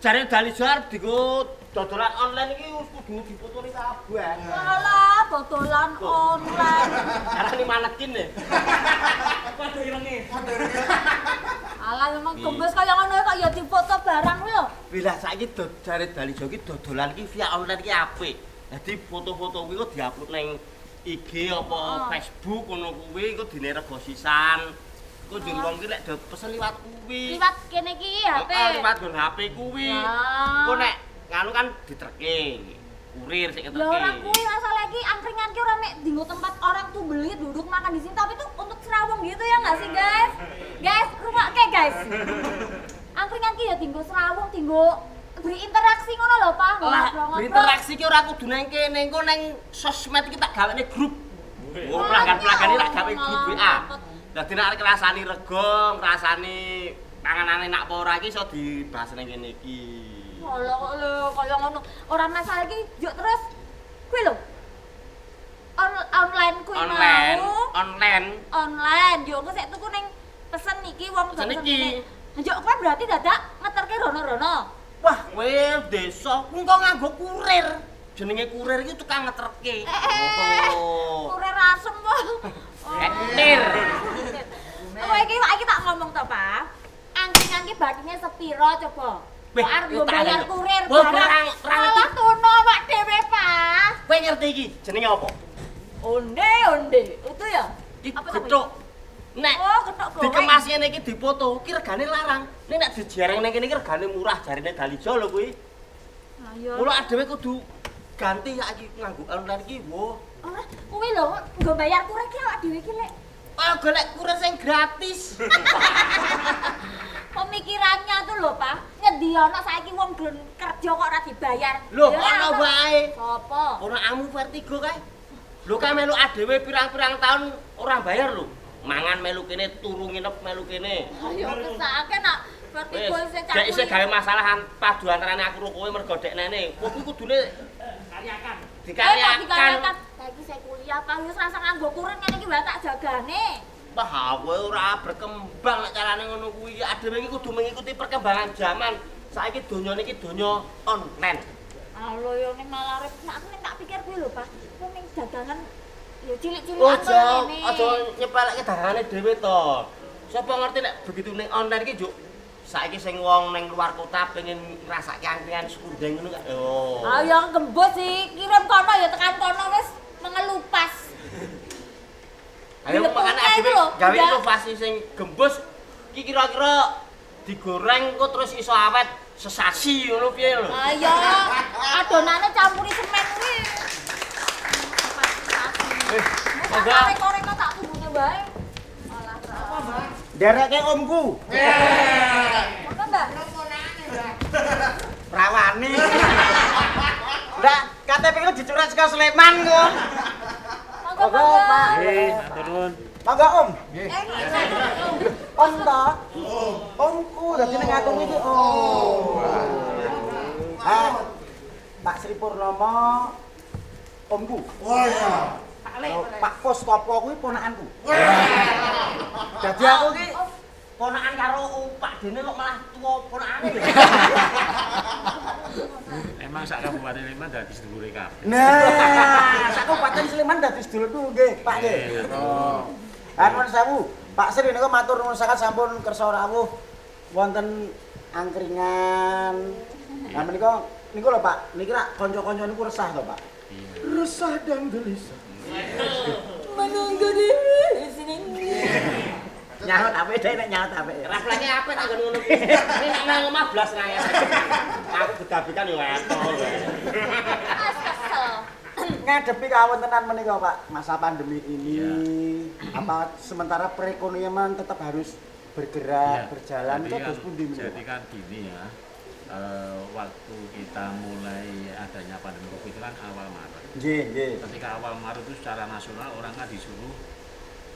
jare dali jar digo dodolan online iki wis kudu dipotoni kabeh. Alah, dodolan online. Arane manekin ya. Padha irenge. Alah, memang gembes kaya ngono kok ya difoto barang kuwi lho. Lah saiki jare dali jar iki dodolan iki via online iki apik. Dadi foto-foto kuwi kok diupload ning IG apa Facebook ngono kuwi kok dine rego sisan. Kok njur wong ki lek do pesen liwat kuwi. Liwat kene iki HP. Liwat nggon HP kuwi. Kok nek nganu kan diterke. Kurir sik Ya keterke. orang kuwi masalah iki angkringan ki ora mek dinggo tempat orang tuh beli duduk makan di sini tapi itu untuk serawung gitu ya enggak sih guys? Guys, rumokke guys. Angkringan ki ya dinggo serawung, dinggo berinteraksi ngono lho, Pak. Lah, berinteraksi ki ora kudu nang kene, engko nang sosmed iki tak gawene grup. Oh, pelanggan-pelanggan iki tak gawe grup WA. Dadi nek arek rasani rego, ngrasani panganane nak apa ora iki iso dibahas ning kene iki. Lho, kaya ngono. Ora masalah iki yo terus kuwi lho. Online kuwi mau. Online. Yo engko sik tuku ning pesen iki wong Pesen iki. Yo kowe berarti dadak ngeterke rono-rono. Wah, kowe desa ku kok nganggo kurir. Jenenge kurir iki tukang ngeterke. Oh. Kurir asem po. Etir. Kowe iki tak ngomong to, Pak. Angkringan ki batine sepiro coba? Weh, Kok arep bayar kurir Oh, barang. Malah tuno awak dhewe, Pak. Kowe ngerti iki jenenge apa? Onde. Itu ya? Iki Apa gethuk. Nek gethuk goreng. dikemas ngene iki dipoto, ki regane larang. Nek dijereng ning kene iki regane murah jarine Dalijo lho kuwi. Lah ya. Mula dhewe kudu ganti saiki nganggo online iki, wo. Ora, kuwi lho nggo bayar kurir ki awak dhewe ki lek Oh, golek kurir sing gratis. pemikirannya tuh lho, Pak. Nyediono saiki wong gelem kerja kok ora dibayar. Lho, Ya, ana apa? wae. Sopo? Ora amu vertigo kae. Lho kae melu adewe pirang-pirang tahun ora bayar lho. Mangan melu kene, turu nginep melu kene. Ayo kesake nak vertigo sing Gak isih gawe masalah padu antarane aku karo kowe mergo deknene. Kowe kudune Karyakan. dikaryakan. Saiki saya kuliah, Pak. Wis rasa nganggo kurir ngene iki wae tak jagane. Wah, kowe ora berkembang nek carane ngono kuwi. Adewe iki kudu mengikuti perkembangan zaman. Saiki donya niki donya online. Alo yo ning malah rep. Nek aku ning tak pikir kuwi lho, Pak. Kuwi ning dagangan yo cilik-cilik Aja nyepeleke dagangane dhewe to. Sapa ngerti nek begitu ning online iki juk saiki sing wong ning luar kota pengen ngrasake angkringan sekundeng ngono gak. Oh. Ayo gembos sih, kirim kono ya tekan kono wis mengelupas. Ayo makane adewe gawe inovasi sing gembus iki kira-kira digoreng kok terus iso awet sesasi ngono piye lho. Ayo, adonane campuri semen kuwi. Monggo. Korek kok tak tungune bae. Malah apa, Mbak? Dereke omku. Apa, Mbak? Rawane. Ndak, KTP ku dicurat saka Sleman kok. Monggo, Pak. Nggih, turun. Monggo Om. Nggih. Om ta? Omku dadi ning aku iki Om. Pak Sri Purnomo omku. Oh iya. Pak Pos Kopo kuwi ponakanku. Dadi aku iki Ponakan karo Pak Dene kok malah tuwa ponakane. Emang sak Kabupaten Sleman dadi sedulure kabeh. Nah, sak Kabupaten Sleman dadi sedulurku nggih, Pak nggih. Oh. Nuwun sewu, Pak Sri niku matur nuwun sangat sampun kersa rawuh wonten angkringan. Nah menika niku lho Pak, niki rak kanca-kanca niku resah to, Pak. Resah dan gelisah. Menunggu di sini. Nyaut apik deh nek nyaut apik. Raplane apik tak ngono kuwi. Nek nang omah blas ra ya. Aku bedabikan yo etol. Mas kesel. Ngadepi kawontenan menika Pak, masa pandemi ini apa sementara perekonomian tetap harus bergerak, berjalan itu terus pundi menika? Jadi kan gini ya. Waktu kita mulai adanya pandemi Covid itu kan awal Maret. Nggih, nggih. Ketika awal Maret itu secara nasional orang kan disuruh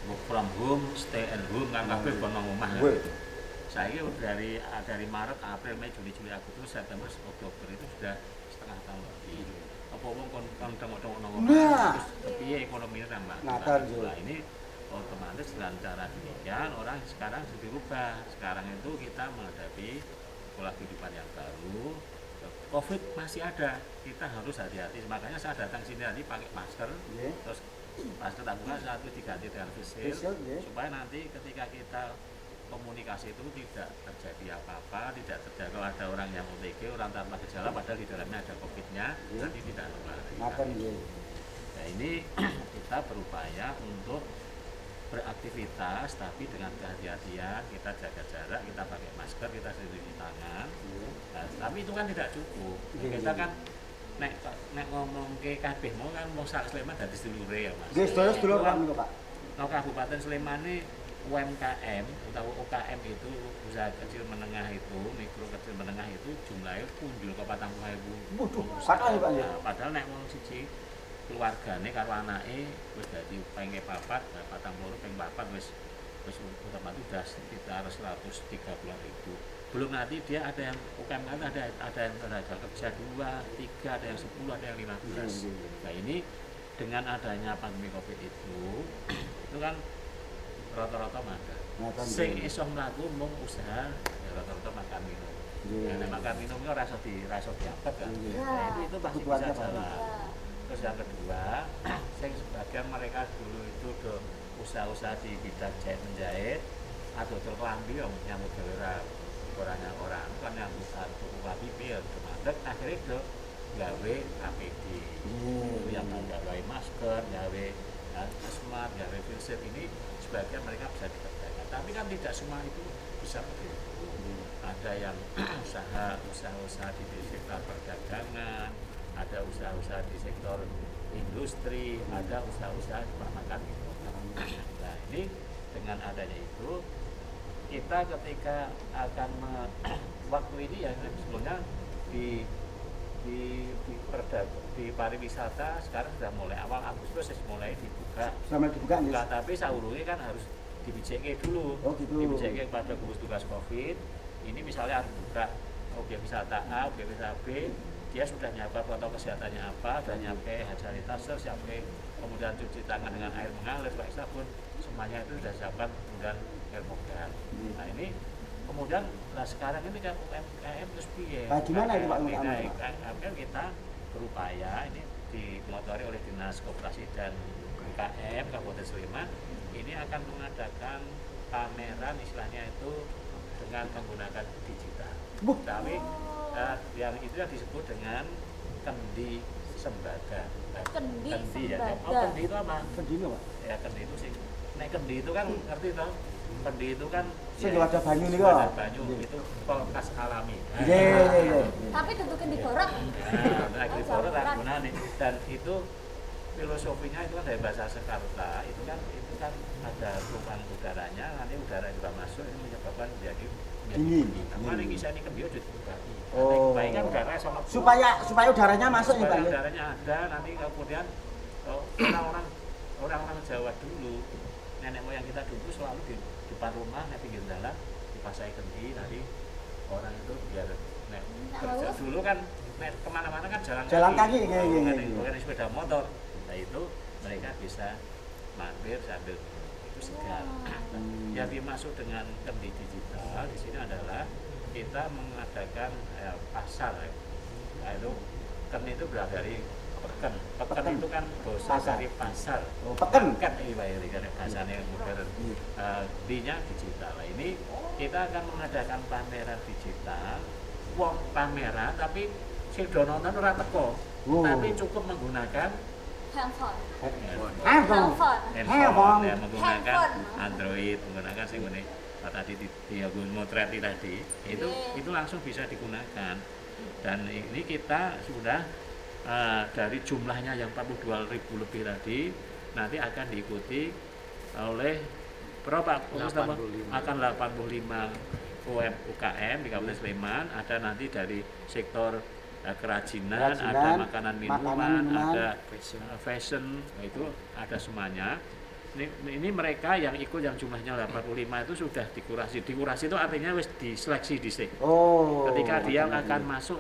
work from home, stay at home kan kabeh kon nang omah. Saiki dari Maret, April, Mei, Juni, Juli, Agustus, September, Oktober itu sudah setengah tahun lebih. Apa wong kon tengok-tengok nang omah. Terus piye ekonominya tambah. Nah, ini otomatis dengan cara demikian orang sekarang sudah berubah. Sekarang itu kita menghadapi pola kehidupan yang baru. Covid masih ada, kita harus hati-hati. Makanya saya datang sini tadi pakai masker, terus masker tabungan satu diganti dengan face shield, supaya nanti ketika kita komunikasi itu tidak terjadi apa-apa, tidak terjadi kalau ada orang yang OTG, orang tanpa gejala, padahal di dalamnya ada COVID-nya, nanti tidak nular. Nah ini kita berupaya untuk beraktivitas tapi dengan kehati-hatian, kita jaga jarak, kita pakai masker, kita cuci tangan. Nah, tapi itu kan tidak cukup. Kita kan nek ngomong ke kabeh mau kan wong sak Sleman dadi sedulure ya Mas. Nggih, sedulur Pak niku Pak. Nah, Kabupaten Sleman ini UMKM atau UKM itu usaha kecil menengah itu, mikro kecil menengah itu jumlahnya punjul ke 40.000. Waduh, kathah ya Pak ya. Padahal nek wong siji keluargane karo anake wis dadi penge papat, 40 ping papat wis otomatis sudah sekitar 130.000. Belum nanti dia ada yang UKM ada yang tenaga kerja 2, 3, ada yang 10, ada yang 15. Nah ini dengan adanya pandemi Covid itu kan rata-rata makan. Sing iso mlaku mung usaha ya rata-rata makan minum. Ya nek makan minum itu rasa diangkat kan. Nah itu pasti bisa jalan. Terus yang kedua, sing sebagian mereka dulu itu do usaha-usaha di bidang jahit menjahit atau terkelambi yang nyambut gawe orang kan yang besar tuku pipi ya mandek akhirnya do gawe APD. Yang gawe masker, gawe asmat, gawe filsip ini sebagian mereka bisa dikerjakan. Tapi kan tidak semua itu bisa begitu. Ada yang usaha-usaha di sektor perdagangan, ada usaha-usaha di sektor industri, ada usaha-usaha makan minum. Nah ini dengan adanya itu kita ketika akan waktu ini ya sebelumnya di pariwisata sekarang sudah mulai awal Agustus mulai dibuka. Tapi saurunge kan harus dibijeke dulu. Dibijeke pada gugus tugas Covid. Ini misalnya harus buka objek wisata A, objek wisata B, dia sudah nyiapkan protokol kesehatannya apa, sudah nyiapkan hand sanitizer, siapkan kemudian cuci tangan dengan air mengalir, pakai sabun, semuanya itu sudah siapkan, kemudian air modal. Nah ini kemudian sekarang ini kan UMKM terus piye? Gimana itu Pak UMKM kita berupaya ini dimotori oleh Dinas Koperasi dan UMKM Kabupaten Sleman ini akan mengadakan pameran istilahnya itu dengan menggunakan digital. Tapi yang itu yang disebut dengan kendi sembada. Kendi ya. sembada. Oh, kendi itu apa? Kendi apa? Ya kendi itu sih. Nek kendi itu kan ngerti toh? Kendi itu kan sing ada banyu niku. Ada banyu itu kulkas alami. Iya. Tapi tentu kendi borok. Nah, kendi borok lah gunane. Dan itu filosofinya itu kan dari bahasa Sanskerta, itu kan ada lubang udaranya, nanti udara juga masuk ini menyebabkan menjadi dingin. Karena ini kisah ini kembio dibuka. Oh. Baik kan udara sama supaya udaranya masuk ya Pak. Udaranya ada, nanti kemudian orang-orang Jawa dulu, nenek moyang kita dulu selalu di depan rumah, di pinggir jalan dipasai kendi, nanti orang itu biar kerja dulu kan kemana-mana kan jalan kaki. Bukan sepeda motor. Nah itu mereka bisa mampir sambil itu segar. Yang dimaksud dengan kendi digital di sini adalah kita mengadakan pasar. Nah itu kendi itu berasal dari peken. Peken itu kan bahasa dari pasar. Peken karena bahasanya modern. D-nya digital. Nah, ini kita akan mengadakan pameran digital. Wong pameran tapi sing do nonton ora teko. Tapi cukup menggunakan handphone. Ya, menggunakan Android, menggunakan sing ngene tadi di Motreti tadi itu langsung bisa digunakan. Dan ini kita sudah dari jumlahnya yang 42.000 lebih tadi nanti akan diikuti oleh berapa? Akan 85 UKM di Kabupaten Sleman, ada nanti dari sektor kerajinan, ada makanan minuman, ada fashion, itu ada semuanya. Ini mereka yang ikut yang jumlahnya 85 itu sudah dikurasi. Dikurasi itu artinya wis diseleksi dhisik. Ketika dia akan masuk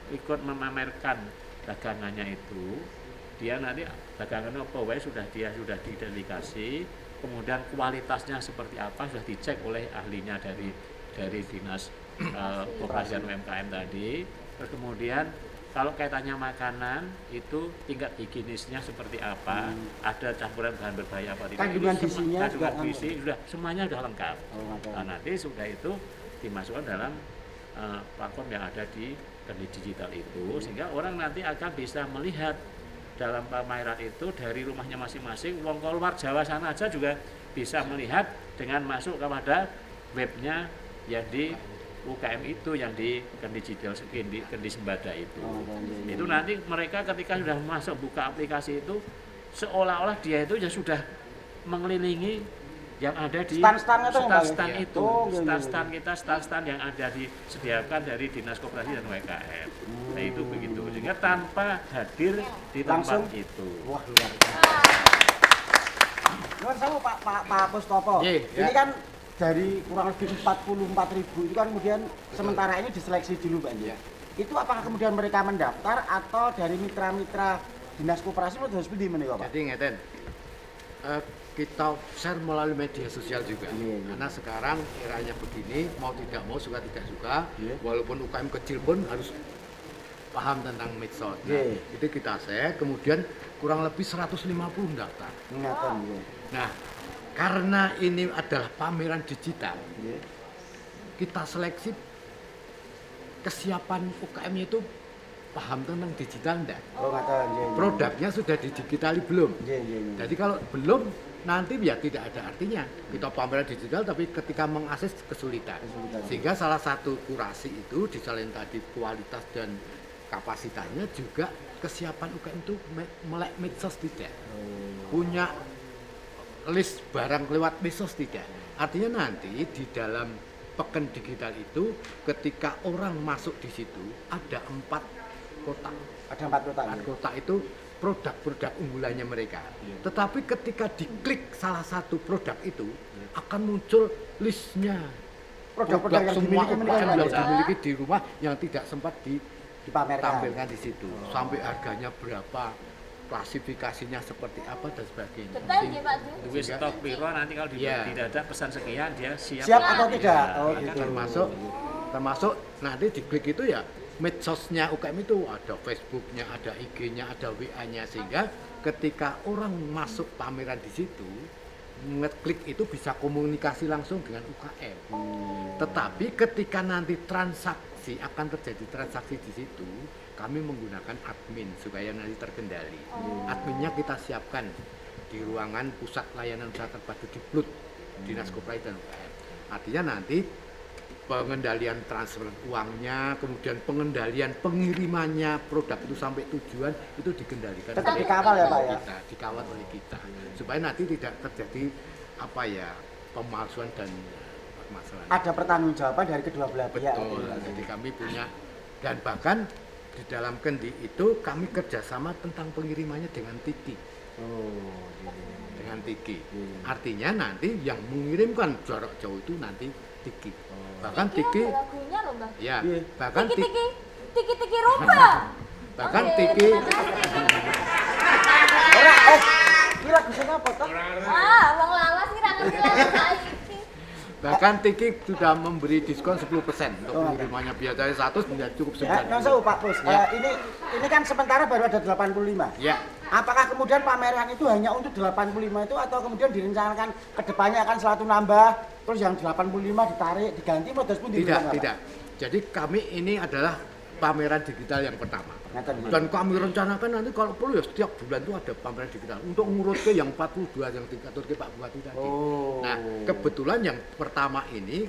ikut memamerkan dagangannya itu, dia nanti dagangannya apa wae sudah diidentifikasi, kemudian kualitasnya seperti apa sudah dicek oleh ahlinya dari Dinas koperasi dan UMKM tadi. Terus kemudian kalau kaitannya makanan itu tingkat higienisnya seperti apa, ada campuran bahan berbahaya apa tidak, Kandungan gizinya kandungan juga gizi sudah semuanya sudah lengkap. Nah, nanti sudah itu dimasukkan dalam platform yang ada di Kendi Digital itu, sehingga orang nanti akan bisa melihat dalam pameran itu dari rumahnya masing-masing. Wong keluar Jawa sana aja juga bisa melihat dengan masuk kepada webnya yang di UKM itu, yang di Kendi Digital, Kendi Sembada itu. Itu nanti mereka ketika sudah masuk buka aplikasi itu seolah-olah dia itu ya sudah mengelilingi yang ada di Stand-stand itu, stand-stand Bang? itu, Oh, iya, iya. stand-stand kita, stand-stand yang ada disediakan dari Dinas Koperasi dan UMKM. Nah itu begitu, sehingga tanpa hadir di tempat Langsung? itu. Wah, luar biasa. Nuwun sewu Pak Pustopo. Iya, Ini ya. kan dari kurang lebih 44.000 itu kan kemudian sementara ini diseleksi dulu Pak. Iya. Itu apakah kemudian mereka mendaftar atau dari mitra-mitra Dinas Koperasi atau seperti menika Pak? Jadi ngeten, kita share melalui media sosial juga. Iya, iya. Karena sekarang eranya begini, mau tidak mau, suka tidak suka, Iya. walaupun UKM kecil pun harus paham tentang medsos. Nah, Iya. itu kita share, kemudian kurang lebih 150 daftar. Ingatan ya. Nah, karena ini adalah pameran digital, Iya. kita seleksi kesiapan UKM-nya itu paham tentang digital enggak? Oh ngaten ya. Produknya sudah didigitali belum? Iya iya. iya. Jadi kalau belum, nanti ya tidak ada artinya. Kita pameran digital tapi ketika mengakses kesulitan. Kesulitan. Sehingga salah satu kurasi itu di selain tadi kualitas dan kapasitasnya juga kesiapan UKM itu melek medsos tidak. Punya list barang lewat medsos tidak. Artinya nanti di dalam Pekan Digital itu ketika orang masuk di situ ada 4 kotak. Ada 4 kotak. Empat Ya. kotak itu produk-produk unggulannya mereka. Tetapi ketika diklik salah satu produk itu akan muncul listnya Produk-produk yang semua dimiliki mereka, UKM yang Pak, ya? dimiliki di rumah yang tidak sempat Dipamerkan. ditampilkan di situ. Sampai harganya berapa, klasifikasinya seperti apa dan sebagainya. Detail ya Pak Ju. Duit stok piro nanti kalau Iya. tidak ada pesan sekian dia siap. Siap atau tidak? Ya, Oh ya, gitu. termasuk nanti diklik itu ya medsosnya UKM itu ada Facebooknya, ada IG-nya, ada WA-nya, sehingga ketika orang masuk pameran di situ ngeklik itu bisa komunikasi langsung dengan UKM. Tetapi ketika nanti transaksi akan terjadi transaksi di situ, kami menggunakan admin supaya nanti terkendali. Adminnya kita siapkan di ruangan pusat layanan usaha terpadu di PLUT, Dinas Koperasi dan UKM. Artinya nanti pengendalian transfer uangnya, kemudian pengendalian pengirimannya produk itu sampai tujuan itu dikendalikan Tetap oleh dikawal ya, Pak, ya? kita, dikawal oleh kita supaya nanti tidak terjadi apa ya pemalsuan dan permasalahan. Ada pertanggungjawaban dari kedua belah pihak. Betul. Jadi kami punya dan bahkan di dalam Kendi itu kami kerjasama tentang pengirimannya dengan Tiki. Oh, Dengan Tiki. Iya. Artinya nanti yang mengirimkan jarak jauh itu nanti Tiki. Bahkan Tiki Tiki, ada lagunya loh Mbak. ya, Iya. bahkan Tiki Tiki, tiki tiki rumah. bahkan Oke, Tiki, terima kasih. Ora iki lagu sing apa toh? Ah, wong lawas ki ra ngerti lagu saiki. bahkan Tiki sudah memberi diskon 10% untuk Oh, pengirimannya biasanya 100 menjadi cukup Ya, 9. nggak usah Pak Pus. Ya. Ini kan sementara baru ada 85. Ya, Apakah kemudian pameran itu hanya untuk 85 itu atau kemudian direncanakan ke depannya akan selalu nambah terus yang 85 ditarik diganti modus pun tidak. Jadi kami ini adalah pameran digital yang pertama. Dan kami rencanakan nanti kalau perlu ya setiap bulan itu ada pameran digital untuk ngurut ke yang 42 yang diatur ke Pak Bupati tadi. Oh. Nah, kebetulan yang pertama ini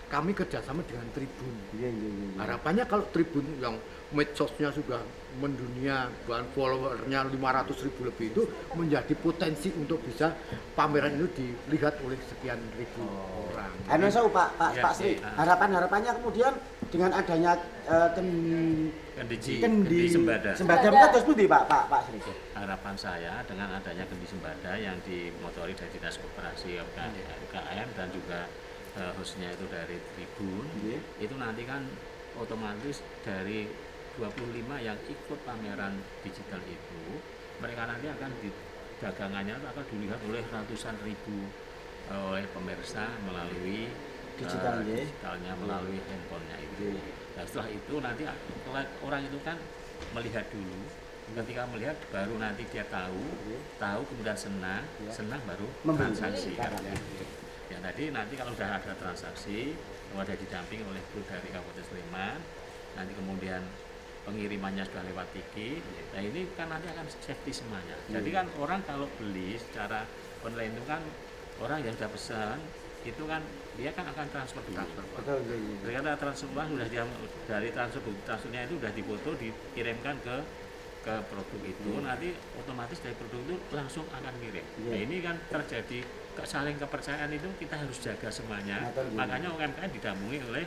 kami kerjasama dengan Tribun. Iya. Harapannya kalau Tribun yang medsosnya sudah mendunia, bahan followernya 500.000 lebih itu menjadi potensi untuk bisa pameran itu dilihat oleh sekian ribu orang. Anu saya Ya, Pak Sri, ya. harapannya kemudian dengan adanya Kendi Sembada. Sembada itu terus pundi Pak Sri? Harapan saya dengan adanya Kendi Sembada yang dimotori dari Dinas Koperasi UKM dan juga hostnya itu dari Tribun, Iya. itu nanti kan otomatis dari 25 yang ikut pameran digital itu, mereka nanti akan dagangannya akan dilihat oleh ratusan ribu oleh pemirsa melalui digitalnya melalui handphonenya itu. Nah, setelah itu nanti orang itu kan melihat dulu, ketika melihat baru nanti dia tahu kemudian senang baru transaksi kan. Ya tadi nanti kalau sudah ada transaksi, ada didampingi oleh kru dari Kabupaten Sleman, nanti kemudian pengirimannya sudah lewat Tiki, nah ini kan nanti akan safety semuanya. Jadi kan orang kalau beli secara online itu kan orang yang sudah pesan itu kan dia kan akan transfer dulu. Ternyata transfer uang sudah dari transfernya itu sudah difoto dikirimkan ke produk itu, nanti otomatis dari produk itu langsung akan kirim. Nah ini kan terjadi saling kepercayaan itu kita harus jaga semuanya. Makanya UMKM didampingi oleh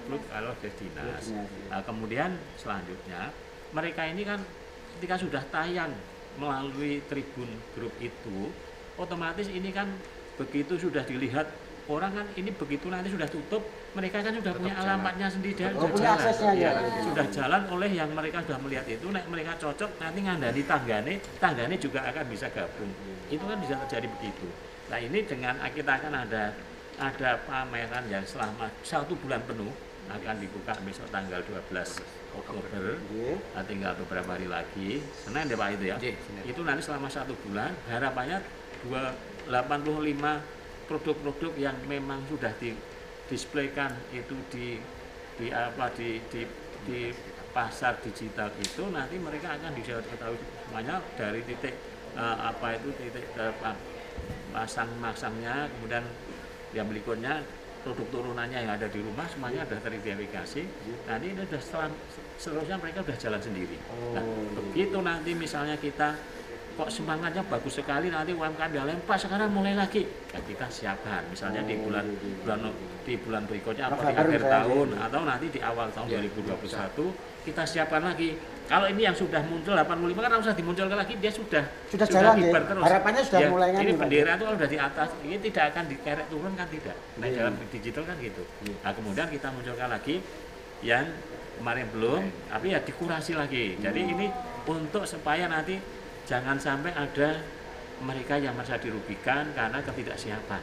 grup kalau dinas. Nah, kemudian selanjutnya mereka ini kan ketika sudah tayang melalui Tribun Grup itu, otomatis ini kan begitu sudah dilihat orang kan ini begitu nanti sudah tutup, mereka kan sudah punya alamatnya sendiri dan sudah jalan. Sudah jalan oleh yang mereka sudah melihat itu, mereka cocok nanti ngandani tanggane juga akan bisa gabung. Itu kan bisa terjadi begitu. Nah ini dengan kita akan ada pameran yang selama 1 bulan penuh akan dibuka besok tanggal 12 Oktober. Nah, tinggal beberapa hari lagi, Senin ya Pak itu ya. Itu nanti selama 1 bulan harapannya 85 produk-produk yang memang sudah didisplaykan itu di pasar digital itu nanti mereka akan bisa ketahui semuanya dari titik masangnya, kemudian yang berikutnya produk turunannya yang ada di rumah semuanya sudah teridentifikasi. Nah ini sudah seterusnya mereka sudah jalan sendiri. Nah, begitu nanti misalnya kita kok semangatnya bagus sekali nanti UMKM yang lain Pak sekarang mulai lagi, ya kita siapkan misalnya di bulan berikutnya atau di akhir tahun atau nanti di awal tahun 2021 kita siapkan lagi. Kalau ini yang sudah muncul 85 kan usah dimunculkan lagi, dia sudah jalan terus. Harapannya sudah mulai ini bendera itu kalau sudah di atas ini tidak akan dikerek turun kan tidak. Nah dalam digital kan gitu. Nah kemudian kita munculkan lagi yang kemarin belum, tapi ya dikurasi lagi. Jadi ini untuk supaya nanti jangan sampai ada mereka yang merasa dirugikan karena ketidaksiapan.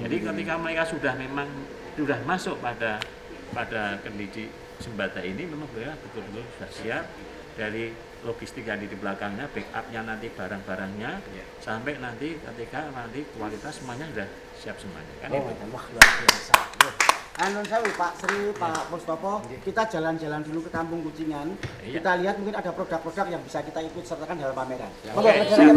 Jadi ketika mereka sudah masuk pada kondisi Sembada ini memang mereka betul-betul sudah siap dari logistik yang di belakangnya, backupnya nanti barang-barangnya sampai nanti ketika nanti kualitas semuanya sudah siap semuanya kan itu. Wah luar biasa. Anu sewu Pak Sri, Pak Mustopo, kita jalan-jalan dulu ke Kampung Kucingan. Kita lihat mungkin ada produk-produk yang bisa kita ikut sertakan dalam pameran. Oke, siap.